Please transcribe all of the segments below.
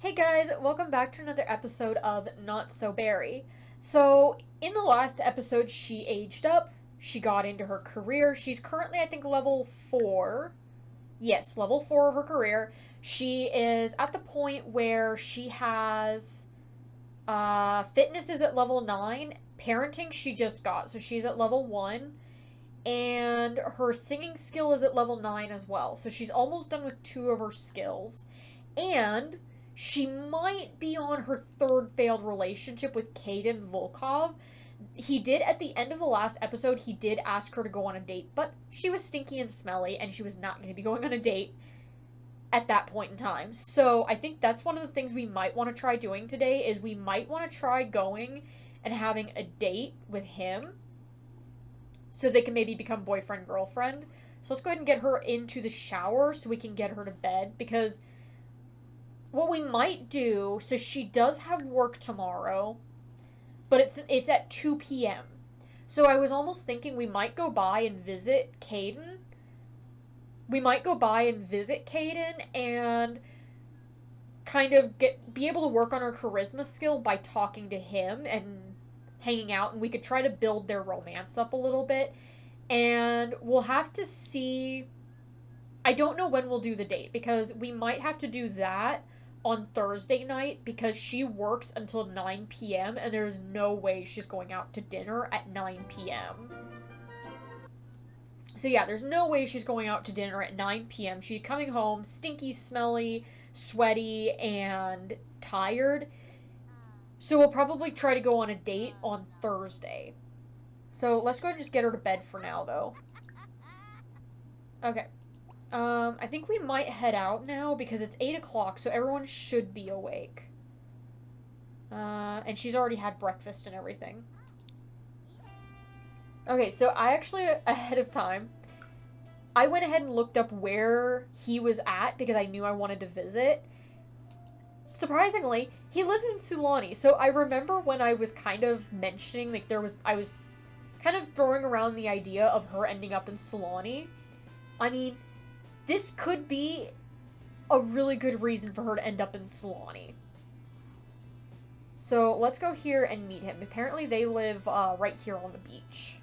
Hey guys, welcome back to another episode of Not So Berry. So, in the last episode, she aged up, she got into her career. She's currently, I think, level 4. Yes, level 4 of her career. She is at the point where she has fitness is at level 9, parenting she just got, so she's at level 1, and her singing skill is at level 9 as well. So she's almost done with 2 of her skills. And she might be on her third failed relationship with Kaden Volkov. He did, at the end of the last episode, he did ask her to go on a date, but she was stinky and smelly, and she was not going to be going on a date at that point in time. So I think that's one of the things we might want to try doing today is we might want to try going and having a date with him so they can maybe become boyfriend girlfriend. So let's go ahead and get her into the shower so we can get her to bed, because what we might do, so she does have work tomorrow, but it's at 2 p.m. So I was almost thinking we might go by and visit Caden. We might go by and visit Caden and kind of be able to work on her charisma skill by talking to him and hanging out, and we could try to build their romance up a little bit. And we'll have to see. I don't know when we'll do the date, because we might have to do that on Thursday night because she works until 9 p.m. and there's no way she's going out to dinner at 9 p.m. So yeah, there's no way she's going out to dinner at 9 p.m. She's coming home stinky, smelly, sweaty, and tired. So we'll probably try to go on a date on Thursday. So let's go ahead and just get her to bed for now, though. Okay. I think we might head out now because it's 8 o'clock, so everyone should be awake. And she's already had breakfast and everything. Okay, so I actually, ahead of time, I went ahead and looked up where he was at because I knew I wanted to visit. Surprisingly, he lives in Sulani, so I remember when I was kind of mentioning, like, I was kind of throwing around the idea of her ending up in Sulani. I mean, this could be a really good reason for her to end up in Sulani. So let's go here and meet him. Apparently they live right here on the beach.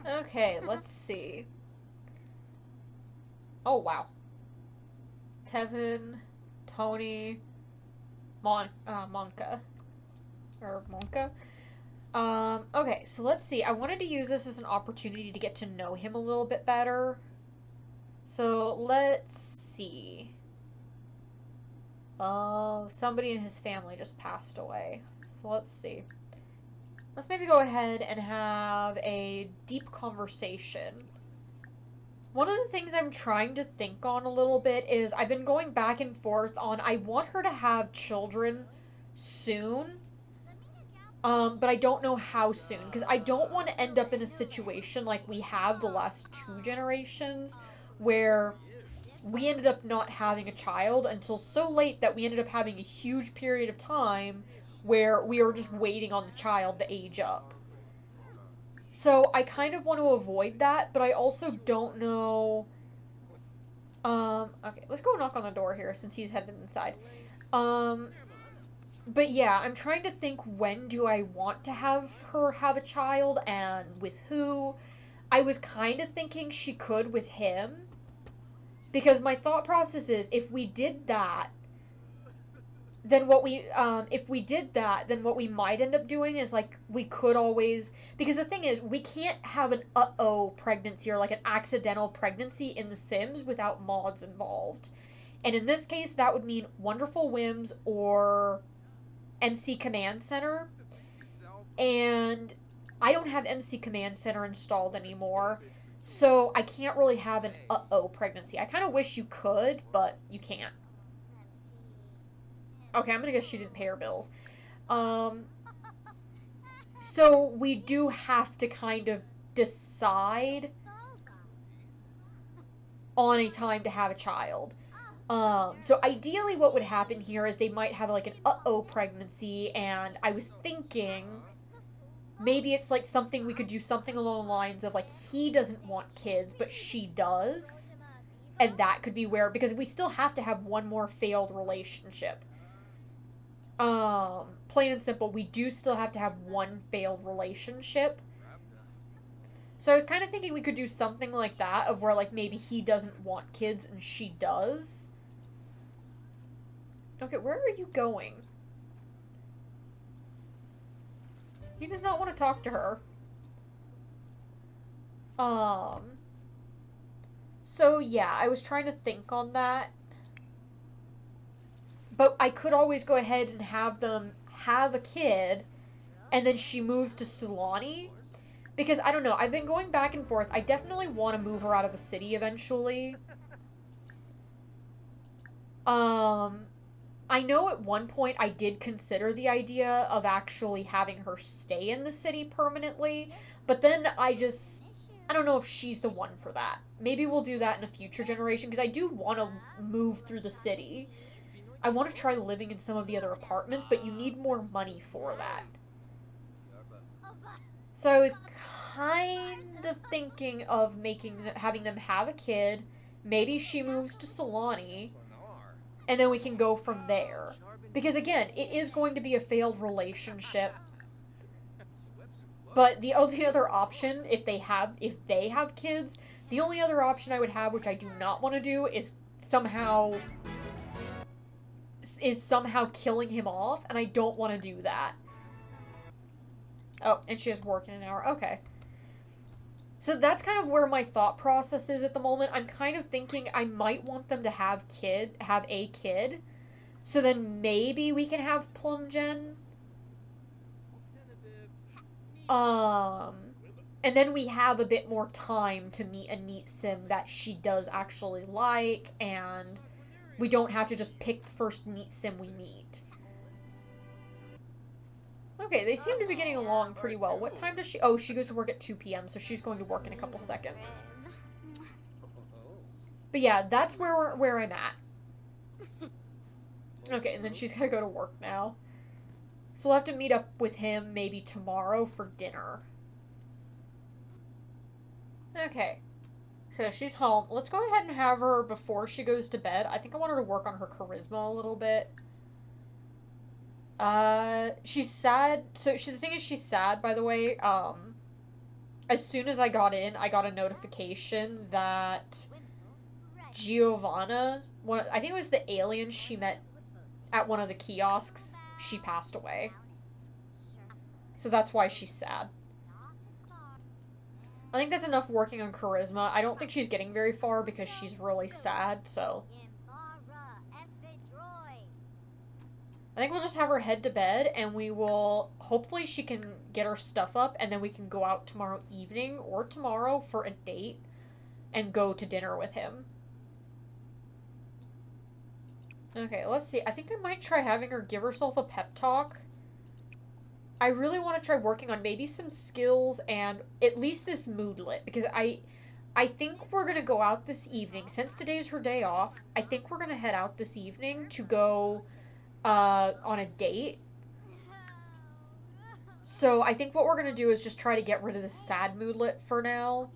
Okay, let's see. Oh, wow. Tevin, Tony, Monka. Or Monka. Okay, so let's see. I wanted to use this as an opportunity to get to know him a little bit better. So let's see. Oh, somebody in his family just passed away. So let's see. Let's maybe go ahead and have a deep conversation. One of the things I'm trying to think on a little bit is I've been going back and forth on I want her to have children soon. But I don't know how soon, because I don't want to end up in a situation like we have the last 2 generations where we ended up not having a child until so late that we ended up having a huge period of time where we were just waiting on the child to age up. So I kind of want to avoid that, but I also don't know. Okay, let's go knock on the door here since he's headed inside. Um, but yeah, I'm trying to think, when do I want to have her have a child and with who? I was kind of thinking she could with him, because my thought process is if we did that, then if we did that, then what we might end up doing is, like, we could always, because the thing is, we can't have an pregnancy or like an accidental pregnancy in The Sims without mods involved. And in this case, that would mean Wonderful Whims or MC Command Center. And I don't have MC Command Center installed anymore, so I can't really have an pregnancy. I kind of wish you could, but you can't. Okay, I'm gonna guess she didn't pay her bills. Um, so we do have to kind of decide on a time to have a child. So ideally what would happen here is they might have like an pregnancy, and I was thinking maybe it's like something we could do something along the lines of like he doesn't want kids, but she does. And that could be where, because we still have to have one more failed relationship. Plain and simple, we do still have to have one failed relationship. So I was kind of thinking we could do something like that, of where, like, maybe he doesn't want kids and she does. Okay, where are you going? He does not want to talk to her. So yeah, I was trying to think on that. But I could always go ahead and have them have a kid, and then she moves to Sulani. Because, I don't know, I've been going back and forth. I definitely want to move her out of the city eventually. I know at one point I did consider the idea of actually having her stay in the city permanently, but then I don't know if she's the one for that. Maybe we'll do that in a future generation, because I do want to move through the city. I want to try living in some of the other apartments, but you need more money for that. So I was kind of thinking of having them have a kid. Maybe she moves to Sulani, and then we can go from there. Because again, it is going to be a failed relationship. But the only other option, if they have kids, the only other option I would have, which I do not want to do, is somehow killing him off, and I don't want to do that. Oh, and she has work in an hour. Okay. So that's kind of where my thought process is at the moment. I'm kind of thinking I might want them to have a kid. So then maybe we can have Plumjen. And then we have a bit more time to meet a neat sim that she does actually like, and we don't have to just pick the first neat sim we meet. Okay, they seem to be getting along pretty well. What time does she... Oh, she goes to work at 2 p.m., so she's going to work in a couple seconds. But yeah, that's where I'm at. Okay, and then she's got to go to work now. So we'll have to meet up with him maybe tomorrow for dinner. Okay. So she's home. Let's go ahead and have her before she goes to bed. I think I want her to work on her charisma a little bit. She's sad. So the thing is, she's sad, by the way. As soon as I got in, I got a notification that Giovanna, I think it was the alien she met at one of the kiosks, she passed away. So that's why she's sad. I think that's enough working on charisma. I don't think she's getting very far because she's really sad, so... I think we'll just have her head to bed, and we will... Hopefully she can get her stuff up, and then we can go out tomorrow evening, or tomorrow, for a date, and go to dinner with him. Okay, let's see. I think I might try having her give herself a pep talk. I really want to try working on maybe some skills and at least this moodlet, because I think we're going to go out this evening. Since today's her day off, I think we're going to head out this evening to go on a date. So I think what we're going to do is just try to get rid of the sad moodlet for now.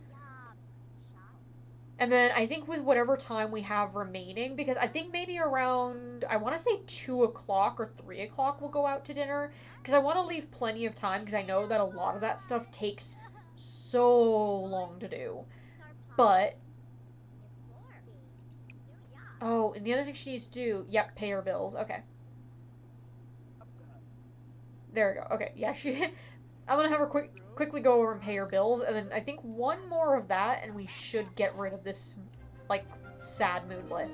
And then I think with whatever time we have remaining, because I think maybe around, I want to say 2 o'clock or 3 o'clock we'll go out to dinner. Because I want to leave plenty of time, because I know that a lot of that stuff takes so long to do. But, oh, and the other thing she needs to do, yep, pay her bills. Okay. There we go. Okay, yeah, I'm gonna have her quickly go over and pay her bills, and then I think one more of that, and we should get rid of this, like, sad moodlet.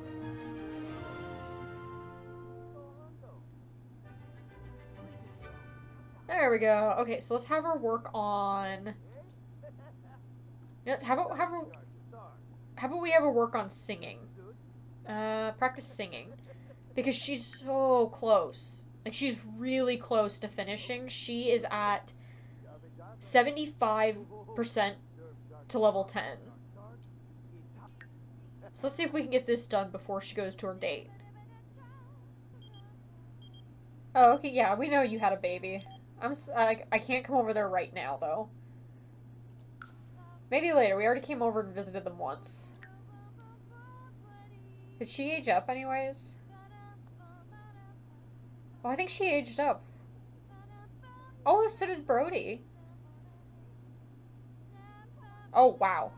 There we go. Okay, so let's have her work on... How about we have her work on singing? Practice singing. Because she's so close. Like, she's really close to finishing. She is at 75% to level 10. So let's see if we can get this done before she goes to her date. Oh, okay, yeah, we know you had a baby. I can't come over there right now, though. Maybe later. We already came over and visited them once. Did she age up anyways? Oh, I think she aged up. Oh, so did Brody. Oh, wow.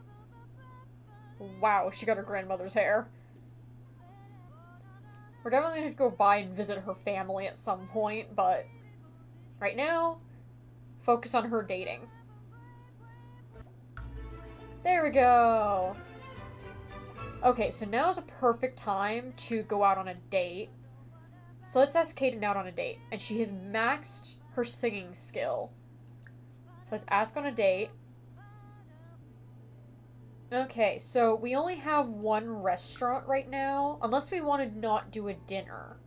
Wow, she got her grandmother's hair. We're definitely going to go by and visit her family at some point, but right now, focus on her dating. There we go. Okay, so now is a perfect time to go out on a date. So let's ask Kaden out on a date. And she has maxed her singing skill. So let's ask on a date. Okay, so we only have one restaurant right now. Unless we want to not do a dinner.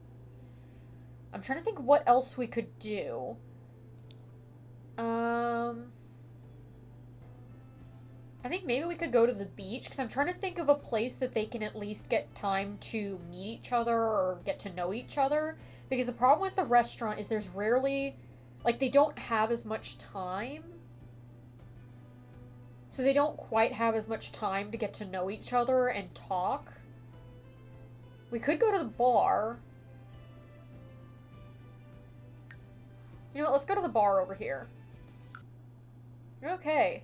I'm trying to think what else we could do. I think maybe we could go to the beach, because I'm trying to think of a place that they can at least get time to meet each other or get to know each other. Because the problem with the restaurant is there's rarely, like, they don't have as much time. So they don't quite have as much time to get to know each other and talk. We could go to the bar. You know what, let's go to the bar over here. Okay.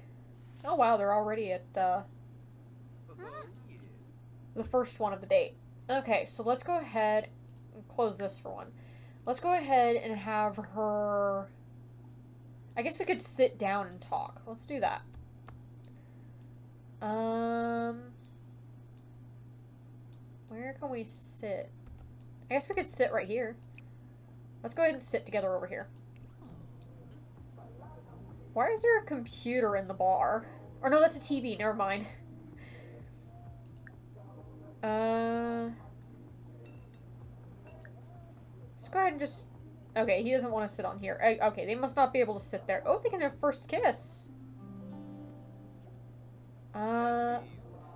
Oh wow, they're already at the first one of the date. Okay, so let's go ahead and close this for one. Let's go ahead and have her... I guess we could sit down and talk. Let's do that. Where can we sit? I guess we could sit right here. Let's go ahead and sit together over here. Why is there a computer in the bar? Or no, that's a TV. Never mind. Let's go ahead and just... Okay, he doesn't want to sit on here. Okay, they must not be able to sit there. Oh, they can have first kiss. How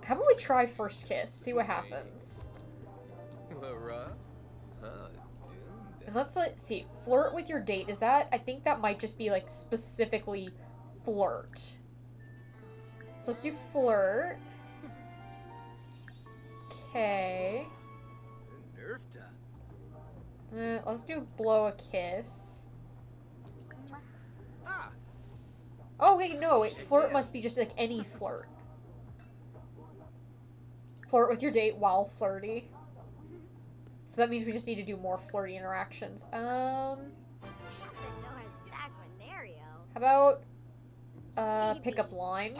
about we try first kiss? See what happens. And let's see. Flirt with your date. Is that... I think that might just be, like, specifically flirt. So let's do flirt. Okay. Let's do blow a kiss. Oh, wait, no. Wait, flirt must be just, like, any flirt. Flirt with your date while flirty. So that means we just need to do more flirty interactions. How about, pickup line?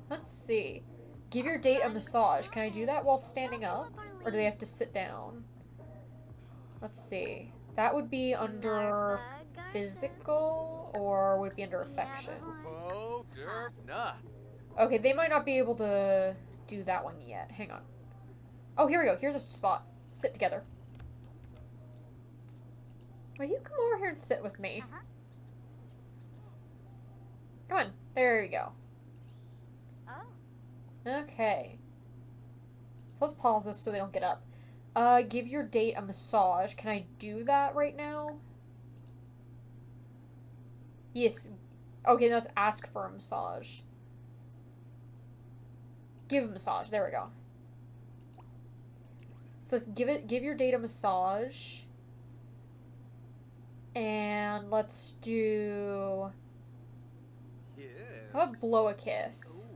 Let's see. Give your date a massage. Can I do that while standing up? Or do they have to sit down? Let's see. That would be under physical, or would it be under affection? Okay, they might not be able to do that one yet. Hang on. Oh, here we go. Here's a spot. Sit together. Will you come over here and sit with me? Come on. There you go. Okay. So let's pause this so they don't get up. Give your date a massage. Can I do that right now? Yes. Okay, let's ask for a massage. Give a massage. There we go. So let's give your date a massage. And let's do... How about blow a kiss?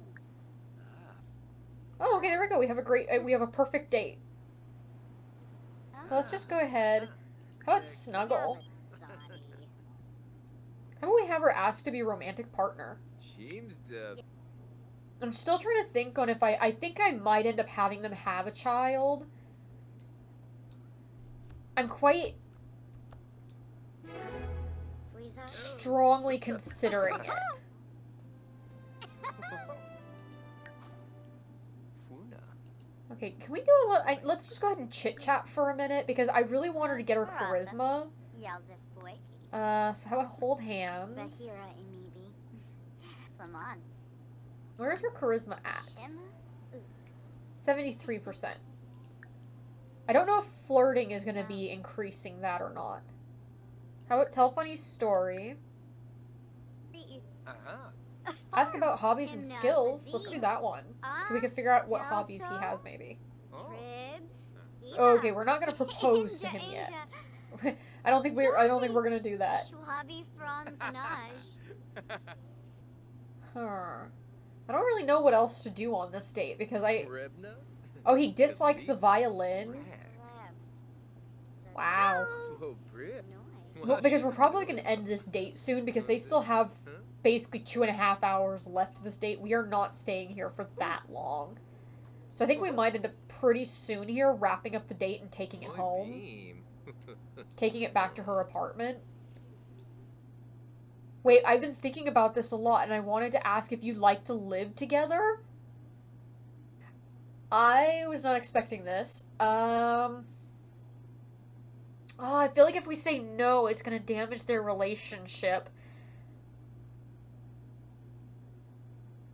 Oh, okay, there we go. We have a perfect date. So let's just go ahead. How about snuggle? How about we have her ask to be a romantic partner? I'm still trying to think on if I think I might end up having them have a child. I'm quite strongly considering it. Okay, can we do a little... let's just go ahead and chit-chat for a minute, because I really want her to get her charisma. So how about hold hands? Where's her charisma at? 73%. I don't know if flirting is going to be increasing that or not. How about tell a funny story? Ask about hobbies and skills. Let's do that one. So we can figure out what hobbies he has, maybe. Okay, we're not gonna propose to him yet. I don't think we're gonna do that. Huh. I don't really know what else to do on this date because oh, he dislikes the violin. Wow. Well, because we're probably gonna end this date soon because they still have basically 2.5 hours left of this date. We are not staying here for that long. So I think we might end up pretty soon here, wrapping up the date and taking it home. Taking it back to her apartment. Wait, I've been thinking about this a lot, and I wanted to ask if you'd like to live together? I was not expecting this. Oh, I feel like if we say no, it's gonna damage their relationship.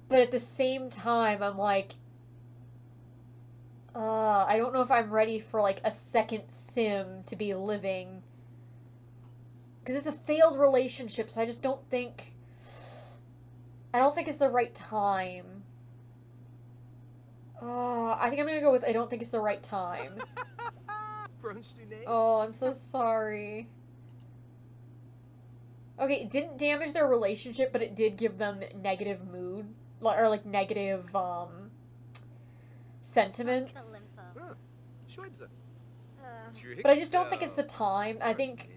But at the same time, I'm like, I don't know if I'm ready for, like, a second sim to be living. Because it's a failed relationship, so I just don't think... I don't think it's the right time. I think I'm gonna go with I don't think it's the right time. Oh, I'm so sorry. Okay, it didn't damage their relationship, but it did give them negative mood. Or, like, negative, sentiments. But I just don't think it's the time. I think...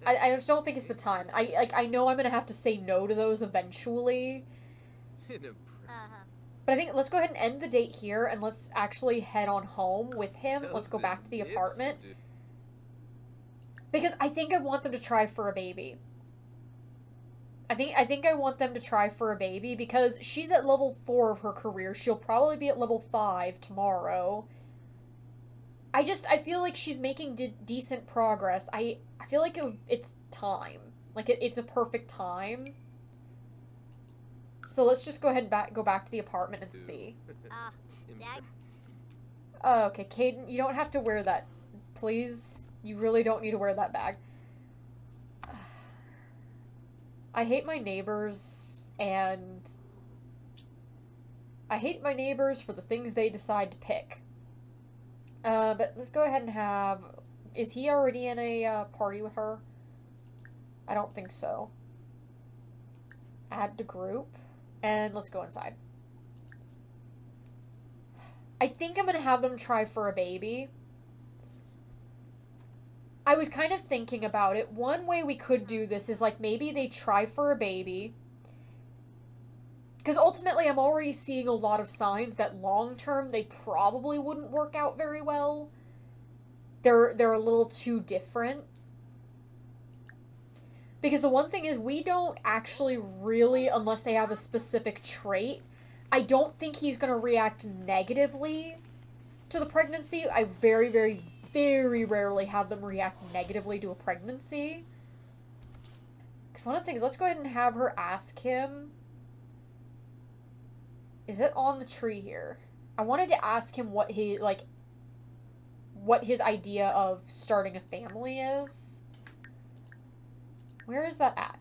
I just don't think it's the time. I know I'm gonna have to say no to those eventually. But I think let's go ahead and end the date here, and let's actually head on home with him. Let's go back to the apartment. Because I think I want them to try for a baby. I think I want them to try for a baby because she's at level 4 of her career. She'll probably be at level 5 tomorrow. I feel like she's making decent progress. I feel like it's time. Like, it's a perfect time. So let's just go ahead and go back to the apartment and see. Oh, okay, Caden, you don't have to wear that. Please. You really don't need to wear that bag. I hate my neighbors, and I hate my neighbors for the things they decide to pick. But let's go ahead and have... Is he already in a party with her? I don't think so. Add to group. And let's go inside. I think I'm going to have them try for a baby. I was kind of thinking about it. One way we could do this is, like, maybe they try for a baby. Because ultimately, I'm already seeing a lot of signs that long-term, they probably wouldn't work out very well. They're a little too different. Because the one thing is, we don't actually really, unless they have a specific trait, I don't think he's going to react negatively to the pregnancy. I very, very, very rarely have them react negatively to a pregnancy. Because one of the things, let's go ahead and have her ask him. Is it on the tree here? I wanted to ask him what he, like, what his idea of starting a family is. Where is that at?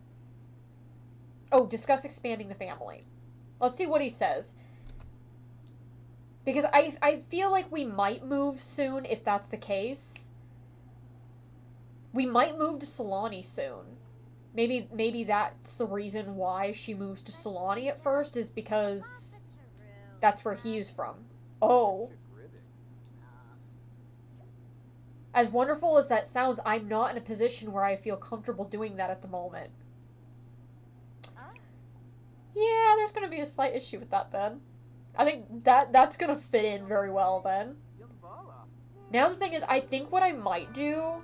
Oh, discuss expanding the family. Let's see what he says. Because I feel like we might move soon if that's the case. We might move to Sulani soon. Maybe that's the reason why she moves to Sulani at first, is because that's where he's from. Oh. As wonderful as that sounds, I'm not in a position where I feel comfortable doing that at the moment. Yeah, there's going to be a slight issue with that then. I think that's going to fit in very well then. Now the thing is, I think what I might do...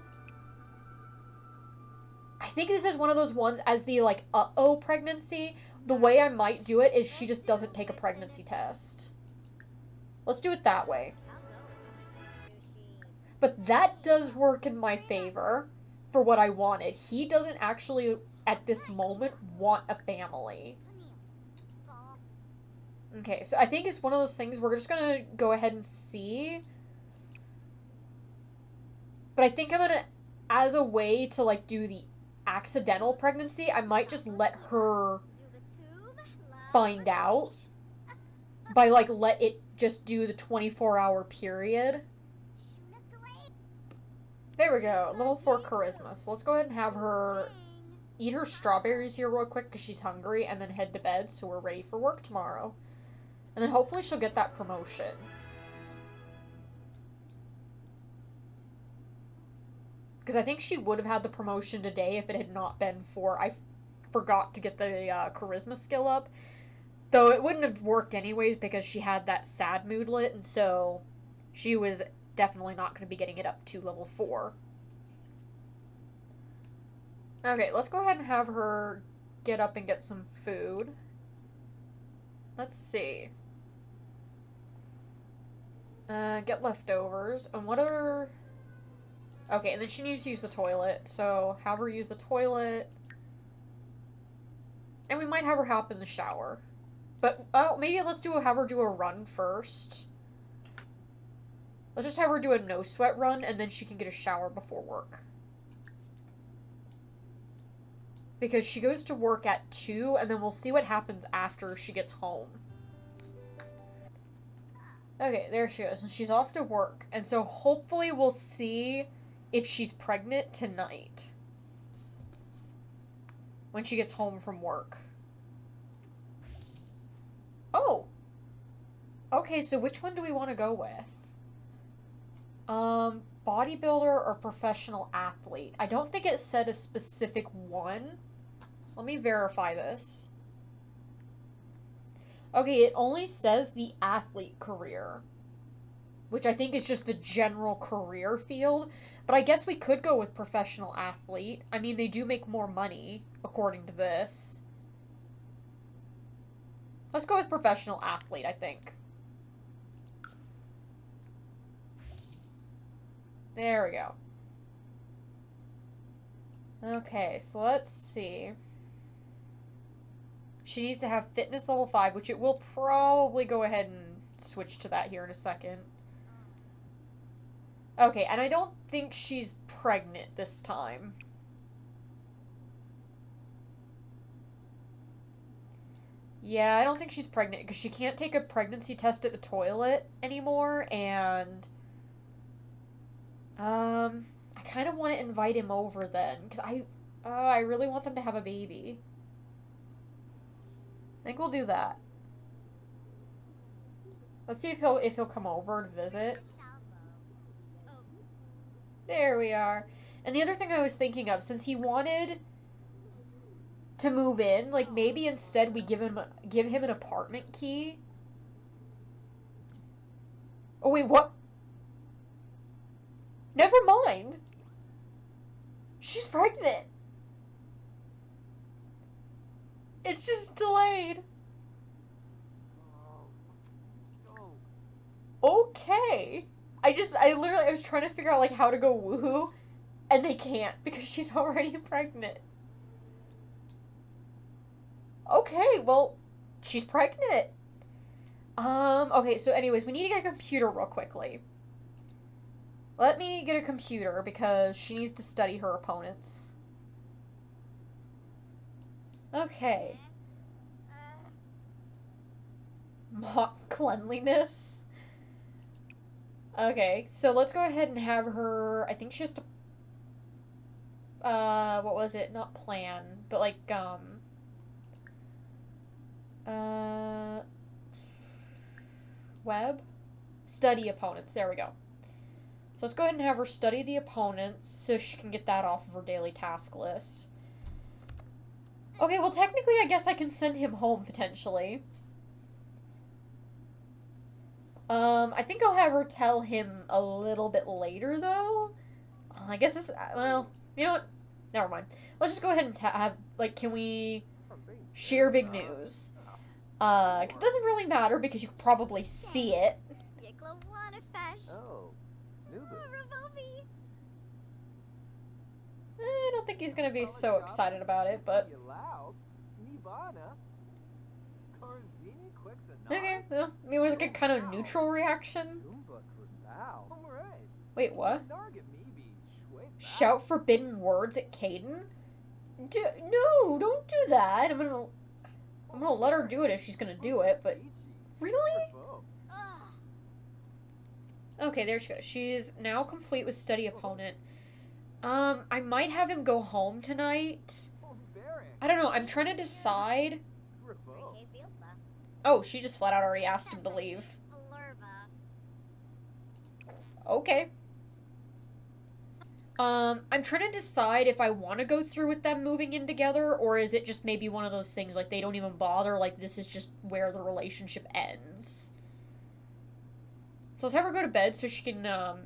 I think this is one of those ones as the, like, uh-oh pregnancy. The way I might do it is she just doesn't take a pregnancy test. Let's do it that way. But that does work in my favor for what I wanted. He doesn't actually, at this moment, want a family. Okay, so I think it's one of those things we're just gonna go ahead and see. But I think I'm gonna, as a way to, like, do the accidental pregnancy, I might just let her find out. By, like, let it just do the 24-hour period. There we go. Level 4 charisma. So let's go ahead and have her eat her strawberries here real quick because she's hungry, and then head to bed so we're ready for work tomorrow. And then hopefully she'll get that promotion. Because I think she would have had the promotion today if it had not been for I forgot to get the charisma skill up. Though it wouldn't have worked anyways because she had that sad moodlet, and so she was definitely not going to be getting it up to level 4. Okay, let's go ahead and have her get up and get some food. Let's see. Get leftovers. And what are... Okay, and then she needs to use the toilet, so have her use the toilet. And we might have her hop in the shower. But, oh, maybe have her do a run first. Let's just have her do a no-sweat run, and then she can get a shower before work. Because she goes to work at 2, and then we'll see what happens after she gets home. Okay, there she goes, and she's off to work. And so hopefully we'll see if she's pregnant tonight. When she gets home from work. Oh! Okay, so which one do we want to go with? Bodybuilder or professional athlete? I don't think it said a specific one. Let me verify this. Okay, it only says the athlete career. Which I think is just the general career field. But I guess we could go with professional athlete. I mean, they do make more money, according to this. Let's go with professional athlete, I think. There we go. Okay, so let's see. She needs to have fitness level 5, which it will probably go ahead and switch to that here in a second. Okay, and I don't think she's pregnant this time. Yeah, I don't think she's pregnant because she can't take a pregnancy test at the toilet anymore, and I kind of want to invite him over then because I really want them to have a baby. I think we'll do that. Let's see if he'll come over to visit. There we are. And the other thing I was thinking of, since he wanted to move in, like maybe instead we give him an apartment key. Oh wait, what? Never mind. She's pregnant. It's just delayed. Okay. I was trying to figure out like how to go woohoo, and they can't because she's already pregnant. Okay, well, she's pregnant. Okay, so anyways, we need to get a computer real quickly. Let me get a computer because she needs to study her opponents. Okay. Mock cleanliness. Okay, so let's go ahead and have her, I think she has to, what was it? Not plan, but like, web? Study opponents, there we go. So let's go ahead and have her study the opponents so she can get that off of her daily task list. Okay, well technically I guess I can send him home potentially. I think I'll have her tell him a little bit later, though. I guess it's, well, you know what? Never mind. Let's just go ahead and have, like, can we share big news? 'Cause it doesn't really matter because you can probably see it. I don't think he's gonna be so excited about it, but... Okay, well, I mean, it was like a kind of neutral reaction. Wait, what? Shout forbidden words at Caden? No, don't do that. I'm gonna let her do it if she's gonna do it, but... Really? Okay, there she goes. She's now complete with study opponent. I might have him go home tonight. I don't know. I'm trying to decide. Oh, she just flat out already asked him to leave. Okay. I'm trying to decide if I want to go through with them moving in together, or is it just maybe one of those things like they don't even bother, like this is just where the relationship ends. So let's have her go to bed so she can,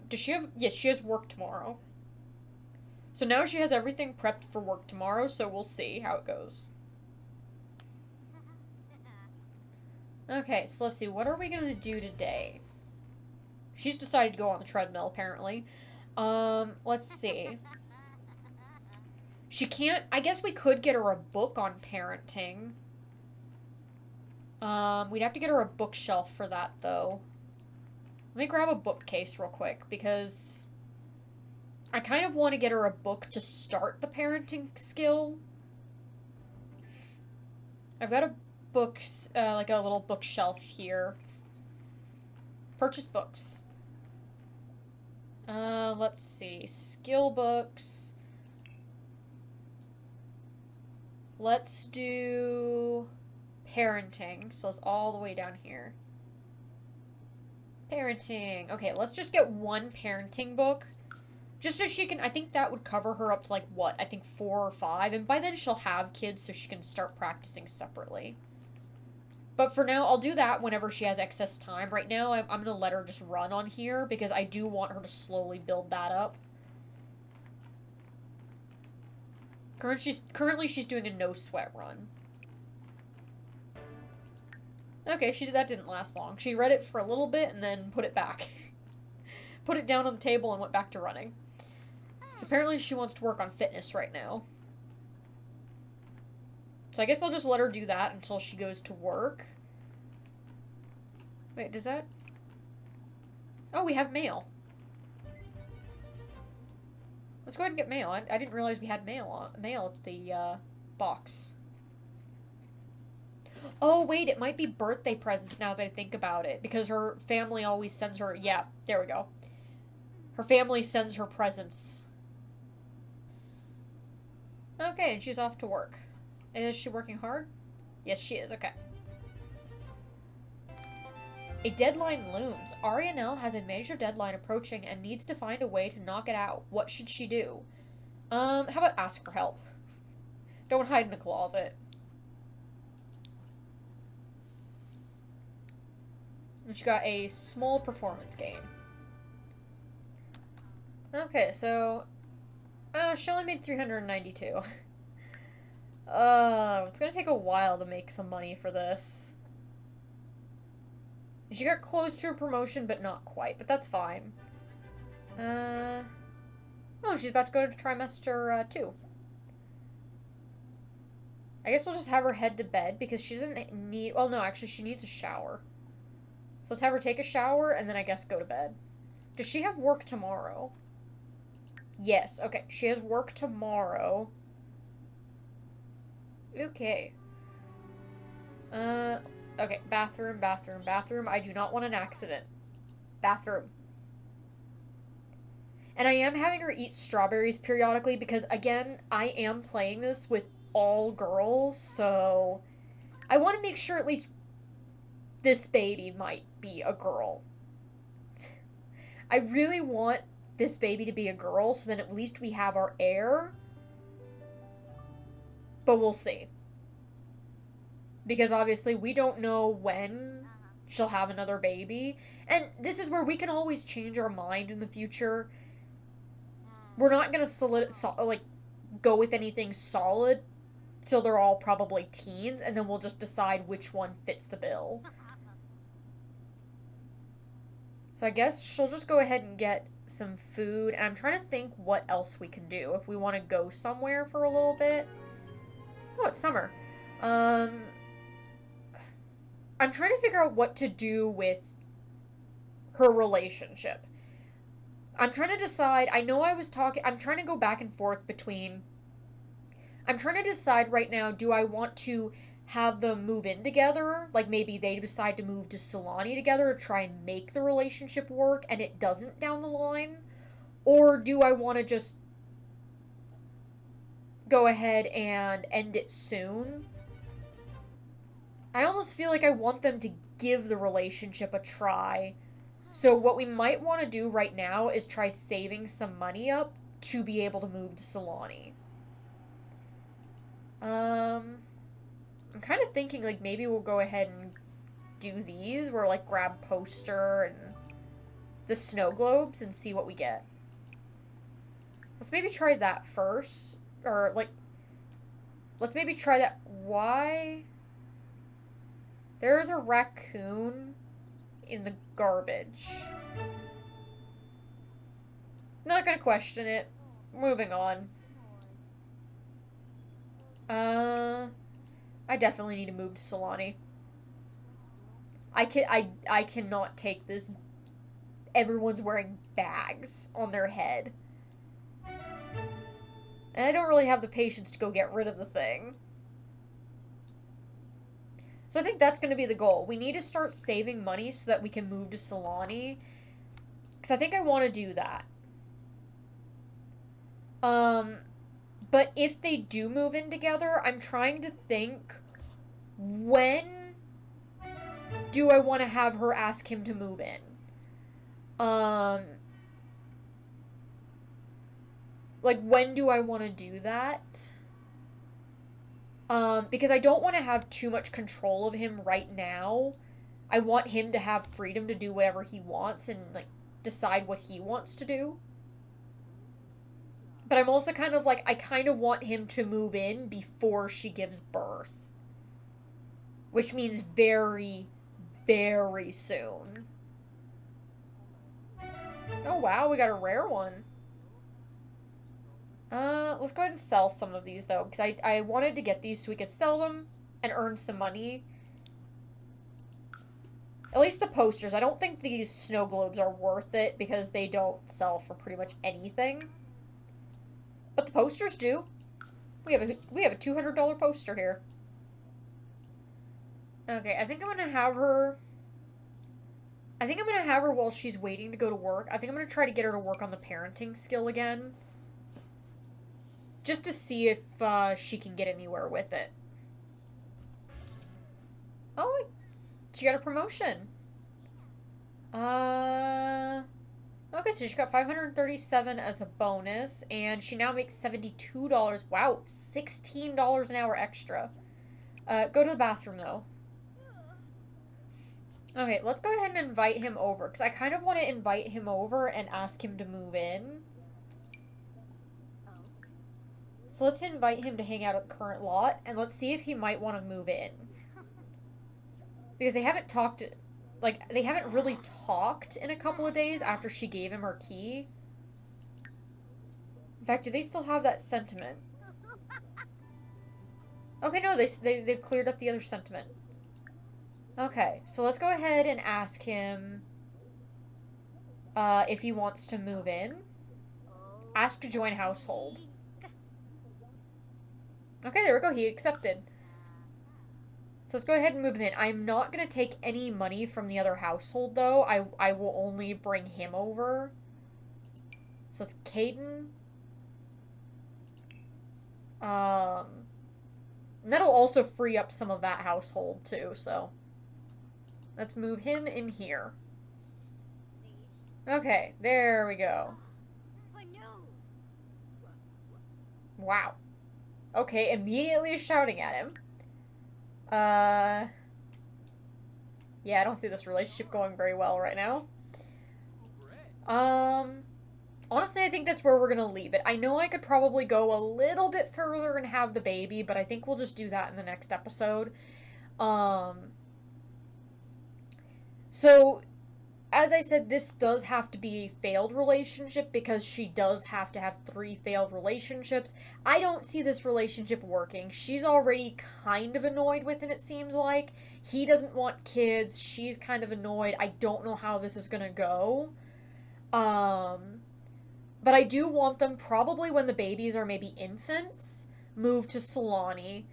does she have, yes, she has work tomorrow. So now she has everything prepped for work tomorrow, so we'll see how it goes. Okay, so let's see, what are we gonna do today? She's decided to go on the treadmill, apparently. Let's see. She can't, I guess we could get her a book on parenting. We'd have to get her a bookshelf for that, though. Let me grab a bookcase real quick, because I kind of want to get her a book to start the parenting skill. I've got a books, like a little bookshelf here. Purchase books. Let's see. Skill books. Let's do parenting. So it's all the way down here. Parenting. Okay, let's just get one parenting book. Just so she can, I think that would cover her up to like, what? I think 4 or 5. And by then she'll have kids so she can start practicing separately. But for now, I'll do that whenever she has excess time. Right now, I'm going to let her just run on here because I do want her to slowly build that up. Currently she's doing a no sweat run. Okay, that didn't last long. She read it for a little bit and then put it back. Put it down on the table and went back to running. So apparently she wants to work on fitness right now. So I guess I'll just let her do that until she goes to work. Wait, does that... Oh, we have mail. Let's go ahead and get mail. I didn't realize we had mail at the box. Oh, wait, it might be birthday presents now that I think about it. Because her family always sends her... Yeah, there we go. Her family sends her presents. Okay, and she's off to work. Is she working hard? Yes, she is. Okay. A deadline looms. Arianel has a major deadline approaching and needs to find a way to knock it out. What should she do? How about ask for help? Don't hide in the closet. And she got a small performance gain. Okay, so... she only made 392. It's gonna take a while to make some money for this. She got close to a promotion, but not quite. But that's fine. Oh, she's about to go to trimester 2. I guess we'll just have her head to bed because she doesn't need... Well, no, actually, she needs a shower. So let's have her take a shower and then I guess go to bed. Does she have work tomorrow? Yes, okay. She has work tomorrow. Okay. Okay. Bathroom, bathroom, bathroom. I do not want an accident. Bathroom. And I am having her eat strawberries periodically because, again, I am playing this with all girls, so I want to make sure at least this baby might be a girl. I really want this baby to be a girl, so then at least we have our heir. But we'll see. Because obviously we don't know when she'll have another baby. And this is where we can always change our mind in the future. We're not going to go with anything solid till they're all probably teens, and then we'll just decide which one fits the bill. So I guess she'll just go ahead and get some food, and I'm trying to think what else we can do if we want to go somewhere for a little bit. Oh, it's summer. I'm trying to figure out what to do with her relationship. I'm trying to decide, I'm trying to go back and forth between, I'm trying to decide right now, do I want to have them move in together? Like maybe they decide to move to Sulani together to try and make the relationship work and it doesn't down the line? Or do I want to just go ahead and end it soon. I almost feel like I want them to give the relationship a try. So what we might want to do right now is try saving some money up to be able to move to Sulani. I'm kind of thinking like maybe we'll go ahead and do these where like grab poster and the snow globes and see what we get. Let's maybe try that first. Or like, let's maybe try that. Why? There's a raccoon in the garbage. Not gonna question it. Moving on. I definitely need to move to Sulani. I cannot take this. Everyone's wearing bags on their head. And I don't really have the patience to go get rid of the thing. So I think that's going to be the goal. We need to start saving money so that we can move to Sulani. Because I think I want to do that. But if they do move in together, I'm trying to think, when do I want to have her ask him to move in? Like, when do I want to do that? Because I don't want to have too much control of him right now. I want him to have freedom to do whatever he wants and, like, decide what he wants to do. But I'm also kind of like, I kind of want him to move in before she gives birth. Which means very, very soon. Oh wow, we got a rare one. Let's go ahead and sell some of these though, because I wanted to get these so we could sell them and earn some money. At least the posters. I don't think these snow globes are worth it because they don't sell for pretty much anything. But the posters do. We have a $200 poster here. Okay, I think I'm gonna have her. I think I'm gonna have her while she's waiting to go to work. I think I'm gonna try to get her to work on the parenting skill again. Just to see if she can get anywhere with it. Oh, she got a promotion. Okay, so she got 537 as a bonus, and she now makes $72. Wow, $16 an hour extra. Go to the bathroom, though. Okay, let's go ahead and invite him over, because I kind of want to invite him over and ask him to move in. So let's invite him to hang out at the current lot, and let's see if he might want to move in. Because they haven't talked, like, they haven't really talked in a couple of days after she gave him her key. In fact, do they still have that sentiment? Okay, no, they've cleared up the other sentiment. Okay, so let's go ahead and ask him if he wants to move in. Ask to join household. Okay, there we go. He accepted. So let's go ahead and move him in. I'm not going to take any money from the other household, though. I will only bring him over. So it's Caden. And that'll also free up some of that household, too, so. Let's move him in here. Okay, there we go. Wow. Okay, immediately shouting at him. Yeah, I don't see this relationship going very well right now. Honestly, I think that's where we're gonna leave it. I know I could probably go a little bit further and have the baby, but I think we'll just do that in the next episode. So, as I said, this does have to be a failed relationship because she does have to have 3 failed relationships. I don't see this relationship working. She's already kind of annoyed with him, it seems like. He doesn't want kids. She's kind of annoyed. I don't know how this is gonna go. But I do want them, probably when the babies are maybe infants, moved to Sulani.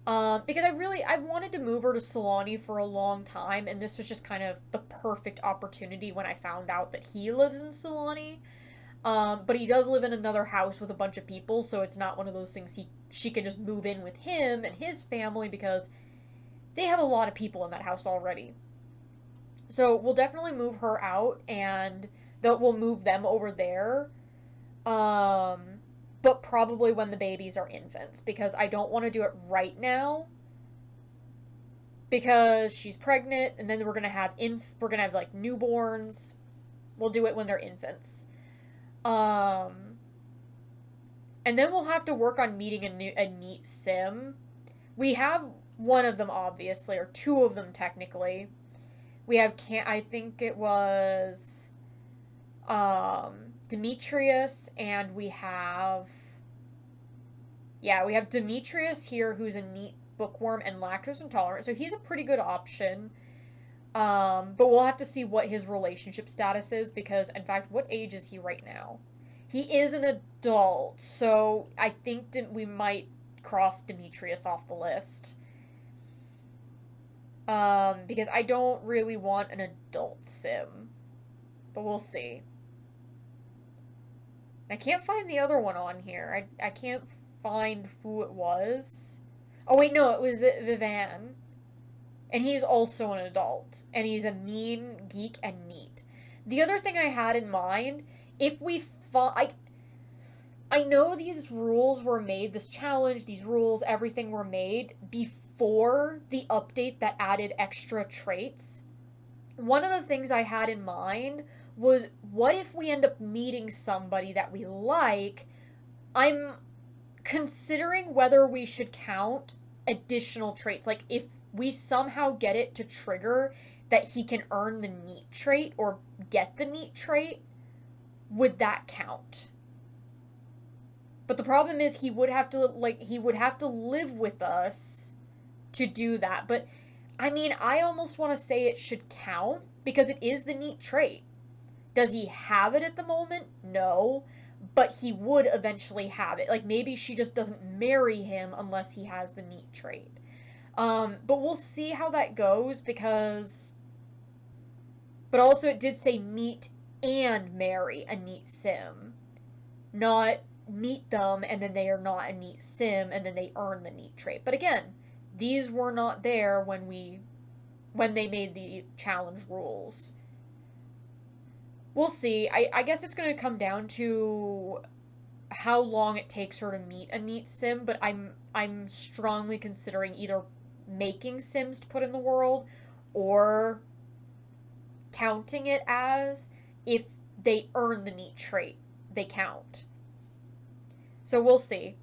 Because I've wanted to move her to Sulani for a long time, and this was just kind of the perfect opportunity when I found out that he lives in Sulani. But he does live in another house with a bunch of people, so it's not one of those things she can just move in with him and his family because they have a lot of people in that house already. So we'll definitely move her out and we'll move them over there. But probably when the babies are infants because I don't want to do it right now because she's pregnant and then we're going to have like newborns. We'll do it when they're infants. And then we'll have to work on meeting a neat sim. We have one of them obviously, or two of them technically. We have I think it was Demetrius, and we have Demetrius here, who's a neat bookworm and lactose intolerant, so he's a pretty good option. But we'll have to see what his relationship status is because, in fact, what age is he right now? He is an adult, so I think we might cross Demetrius off the list. Because I don't really want an adult sim. But we'll see. I can't find the other one on here. I can't find who it was. Oh, wait, no, it was Vivan. And he's also an adult. And he's a mean geek and neat. The other thing I had in mind, if we I know these rules were made, this challenge, these rules, everything were made before the update that added extra traits. One of the things I had in mind was, what if we end up meeting somebody that we like? I'm considering whether we should count additional traits. Like, if we somehow get it to trigger that he can earn the neat trait or get the neat trait, would that count? But the problem is he would have to live with us to do that. But I mean, I almost want to say it should count because it is the neat trait. Does he have it at the moment? No. But he would eventually have it. Like, maybe she just doesn't marry him unless he has the neat trait. But we'll see how that goes because... But also it did say meet and marry a neat sim. Not meet them and then they are not a neat sim and then they earn the neat trait. But again, these were not there when they made the challenge rules. We'll see. I guess it's going to come down to how long it takes her to meet a neat sim, but I'm strongly considering either making sims to put in the world or counting it as if they earn the neat trait, they count. So we'll see.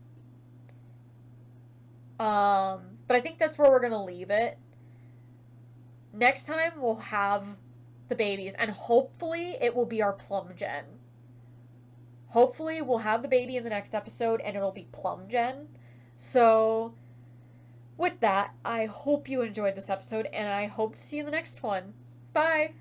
But I think that's where we're going to leave it. Next time we'll have the babies, and hopefully it will be our Plum Gen. Hopefully we'll have the baby in the next episode and it'll be Plum Gen. So with that, I hope you enjoyed this episode and I hope to see you in the next one. Bye!